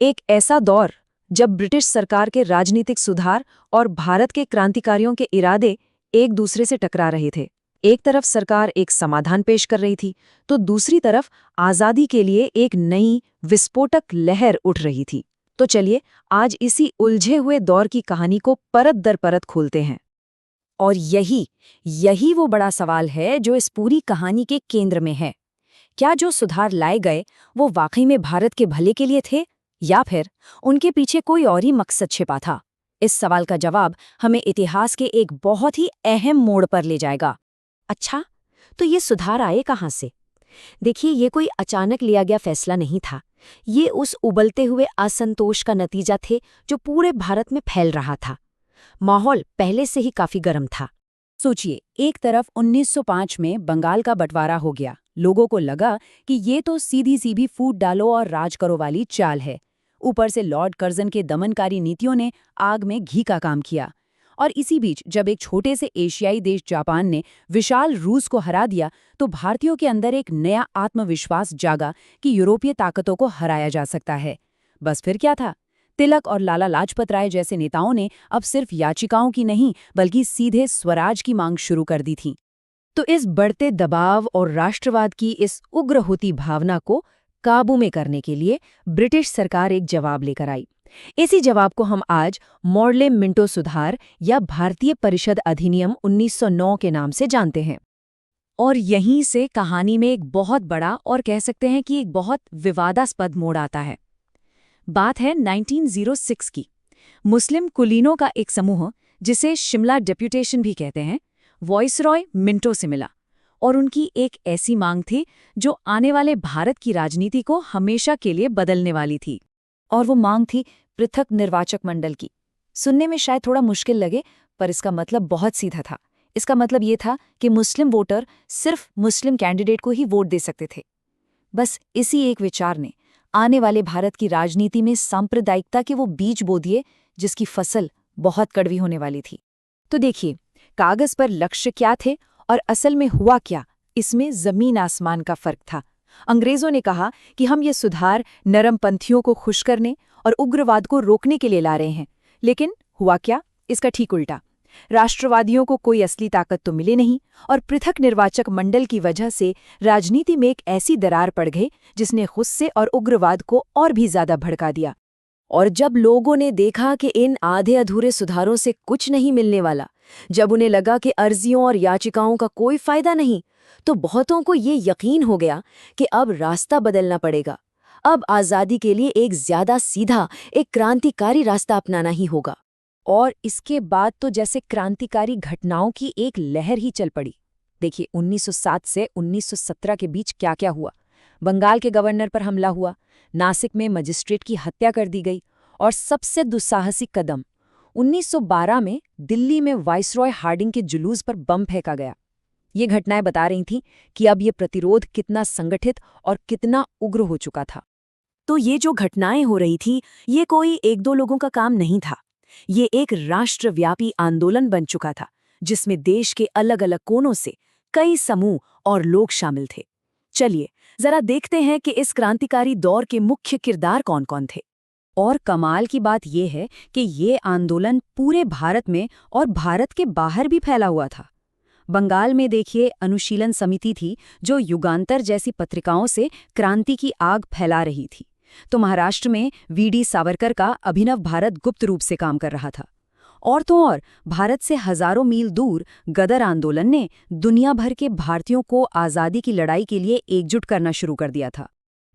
एक ऐसा दौर जब ब्रिटिश सरकार के राजनीतिक सुधार और भारत के क्रांतिकारियों के इरादे एक दूसरे से टकरा रहे थे। एक तरफ सरकार एक समाधान पेश कर रही थी, तो दूसरी तरफ आज़ादी के लिए एक नई विस्फोटक लहर उठ रही थी। तो चलिए आज इसी उलझे हुए दौर की कहानी को परत दर परत खोलते हैं। और यही वो बड़ा सवाल है जो इस पूरी कहानी के केंद्र में है। क्या जो सुधार लाए गए वो वाकई में भारत के भले के लिए थे, या फिर उनके पीछे कोई और ही मकसद छिपा था? इस सवाल का जवाब हमें इतिहास के एक बहुत ही अहम मोड़ पर ले जाएगा। अच्छा, तो ये सुधार आए कहाँ से? देखिए, ये कोई अचानक लिया गया फैसला नहीं था। ये उस उबलते हुए असंतोष का नतीजा थे जो पूरे भारत में फैल रहा था। माहौल पहले से ही काफी गर्म था। सोचिए, एक तरफ 1905 में बंगाल का बंटवारा हो गया। लोगों को लगा कि ये तो सीधी सीधी फूट डालो और राज करो वाली चाल है। ऊपर से लॉर्ड कर्जन के दमनकारी नीतियों ने आग में घी का काम किया। और इसी बीच जब एक छोटे से एशियाई देश जापान ने विशाल रूस को हरा दिया, तो भारतीयों के अंदर एक नया आत्मविश्वास जागा कि यूरोपीय ताकतों को हराया जा सकता है। बस फिर क्या था? तिलक और लाला लाजपत राय जैसे नेताओं ने अब सिर्फ याचिकाओं की नहीं बल्कि सीधे स्वराज की मांग शुरू कर दी थी। तो इस बढ़ते दबाव और राष्ट्रवाद की इस उग्र होती भावना को काबू में करने के लिए ब्रिटिश सरकार एक जवाब लेकर आई। इसी जवाब को हम आज मॉडले मिंटो सुधार या भारतीय परिषद अधिनियम 1909 के नाम से जानते हैं। और यहीं से कहानी में एक बहुत बड़ा और कह सकते हैं कि एक बहुत विवादास्पद मोड़ आता है। बात है 1906 की। मुस्लिम कुलीनों का एक समूह, जिसे शिमला डेप्यूटेशन भी कहते हैं, वॉइसरॉय मिंटो से मिला और उनकी एक ऐसी मांग थी जो आने वाले भारत की राजनीति को हमेशा के लिए बदलने वाली थी। और वो मांग थी पृथक निर्वाचक मंडल की। सुनने में शायद थोड़ा मुश्किल लगे, पर इसका मतलब बहुत सीधा था। इसका मतलब ये था कि मुस्लिम वोटर सिर्फ मुस्लिम कैंडिडेट को ही वोट दे सकते थे। बस इसी एक विचार ने आने वाले भारत की राजनीति में सांप्रदायिकता के वो बीज बो दिए जिसकी फसल बहुत कड़वी होने वाली थी। तो देखिए, कागज पर लक्ष्य क्या थे और असल में हुआ क्या, इसमें जमीन आसमान का फर्क था। अंग्रेजों ने कहा कि हम ये सुधार नरमपंथियों को खुश करने और उग्रवाद को रोकने के लिए ला रहे हैं, लेकिन हुआ क्या? इसका ठीक उल्टा। राष्ट्रवादियों को कोई असली ताकत तो मिले नहीं और पृथक निर्वाचक मंडल की वजह से राजनीति में एक ऐसी दरार पड़ गई जिसने गुस्से और उग्रवाद को और भी ज्यादा भड़का दिया। और जब लोगों ने देखा कि इन आधे अधूरे सुधारों से कुछ नहीं मिलने वाला, जब उन्हें लगा कि अर्जियों और याचिकाओं का कोई फायदा नहीं, तो बहुतों को ये यकीन हो गया कि अब रास्ता बदलना पड़ेगा। अब आज़ादी के लिए एक ज्यादा सीधा, एक क्रांतिकारी रास्ता अपनाना ही होगा। और इसके बाद तो जैसे क्रांतिकारी घटनाओं की एक लहर ही चल पड़ी। देखिए, 1907 से 1917 के बीच क्या क्या हुआ। बंगाल के गवर्नर पर हमला हुआ, नासिक में मजिस्ट्रेट की हत्या कर दी गई, और सबसे दुस्साहसिक कदम 1912 में दिल्ली में वाइसरॉय हार्डिंग के जुलूस पर बम फेंका गया। ये घटनाएं बता रही थीं कि अब ये प्रतिरोध कितना संगठित और कितना उग्र हो चुका था। तो ये जो घटनाएं हो रही थी, ये कोई एक दो लोगों का काम नहीं था। ये एक राष्ट्रव्यापी आंदोलन बन चुका था जिसमें देश के अलग अलग कोनों से कई समूह और लोग शामिल थे। चलिए जरा देखते हैं कि इस क्रांतिकारी दौर के मुख्य किरदार कौन-कौन थे। और कमाल की बात यह है कि ये आंदोलन पूरे भारत में और भारत के बाहर भी फैला हुआ था। बंगाल में देखिए, अनुशीलन समिति थी जो युगांतर जैसी पत्रिकाओं से क्रांति की आग फैला रही थी। तो महाराष्ट्र में वीडी सावरकर का अभिनव भारत गुप्त रूप से काम कर रहा था। और तो और भारत से हजारों मील दूर गदर आंदोलन ने दुनिया भर के भारतीयों को आज़ादी की लड़ाई के लिए एकजुट करना शुरू कर दिया था।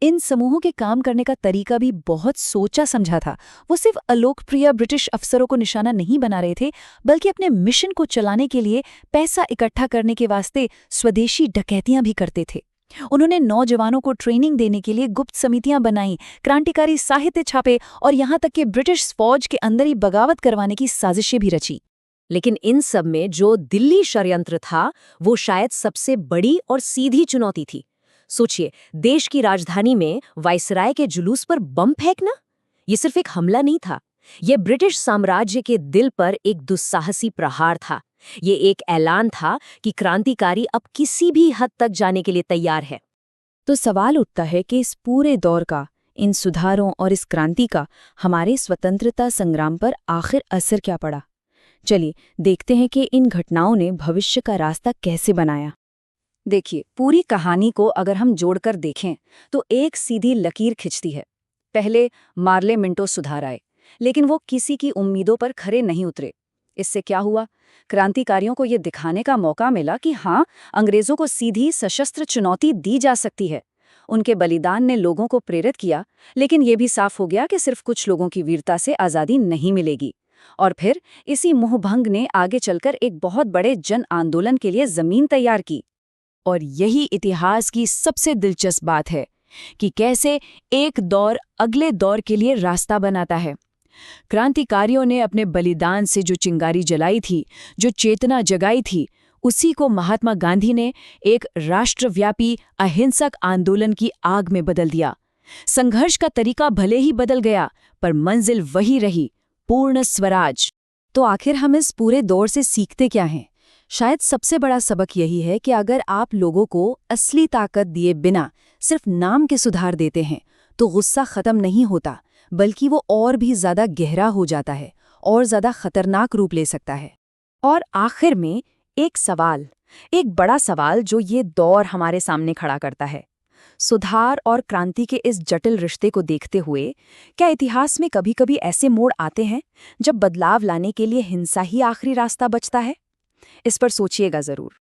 इन समूहों के काम करने का तरीका भी बहुत सोचा समझा था। वो सिर्फ अलोकप्रिय ब्रिटिश अफसरों को निशाना नहीं बना रहे थे, बल्कि अपने मिशन को चलाने के लिए पैसा इकट्ठा करने के वास्ते स्वदेशी डकैतियां भी करते थे। उन्होंने नौजवानों को ट्रेनिंग देने के लिए गुप्त समितियां बनाई, क्रांतिकारी साहित्य छापे और यहां तक कि ब्रिटिश फौज के अंदर ही बगावत करवाने की साजिशें भी रची। लेकिन इन सब में जो दिल्ली षड्यंत्र था, वो शायद सबसे बड़ी और सीधी चुनौती थी। सोचिए, देश की राजधानी में वाइसराय के जुलूस पर बम फेंकना, ये सिर्फ एक हमला नहीं था, ये ब्रिटिश साम्राज्य के दिल पर एक दुस्साहसी प्रहार था। ये एक ऐलान था कि क्रांतिकारी अब किसी भी हद तक जाने के लिए तैयार है। तो सवाल उठता है कि इस पूरे दौर का इन सुधारों और इस क्रांति का हमारे स्वतंत्रता संग्राम पर आखिर असर क्या पड़ा? चलिए देखते हैं कि इन घटनाओं ने भविष्य का रास्ता कैसे बनाया। देखिए, पूरी कहानी को अगर हम जोड़कर देखें तो एक सीधी लकीर खिंचती है। पहले मार्ले मिंटो सुधार आए, लेकिन वो किसी की उम्मीदों पर खरे नहीं उतरे। इससे क्या हुआ? क्रांतिकारियों को ये दिखाने का मौका मिला कि हाँ, अंग्रेजों को सीधी सशस्त्र चुनौती दी जा सकती है। उनके बलिदान ने लोगों को प्रेरित किया, लेकिन ये भी साफ हो गया कि सिर्फ कुछ लोगों की वीरता से आज़ादी नहीं मिलेगी। और फिर इसी मोहभंग ने आगे चलकर एक बहुत बड़े जन आंदोलन के लिए जमीन तैयार की। और यही इतिहास की सबसे दिलचस्प बात है कि कैसे एक दौर अगले दौर के लिए रास्ता बनाता है। क्रांतिकारियों ने अपने बलिदान से जो चिंगारी जलाई थी, जो चेतना जगाई थी, उसी को महात्मा गांधी ने एक राष्ट्रव्यापी अहिंसक आंदोलन की आग में बदल दिया। संघर्ष का तरीका भले ही बदल गया, पर मंजिल वही रही, पूर्ण स्वराज। तो आखिर हम इस पूरे दौर से सीखते क्या हैं? शायद सबसे बड़ा सबक यही है कि अगर आप लोगों को असली ताकत दिए बिना सिर्फ नाम के सुधार देते हैं, तो गुस्सा खत्म नहीं होता, बल्कि वो और भी ज्यादा गहरा हो जाता है और ज्यादा खतरनाक रूप ले सकता है। और आखिर में एक बड़ा सवाल जो ये दौर हमारे सामने खड़ा करता है। सुधार और क्रांति के इस जटिल रिश्ते को देखते हुए, क्या इतिहास में कभी-कभी ऐसे मोड़ आते हैं जब बदलाव लाने के लिए हिंसा ही आखिरी रास्ता बचता है? इस पर सोचिएगा जरूर।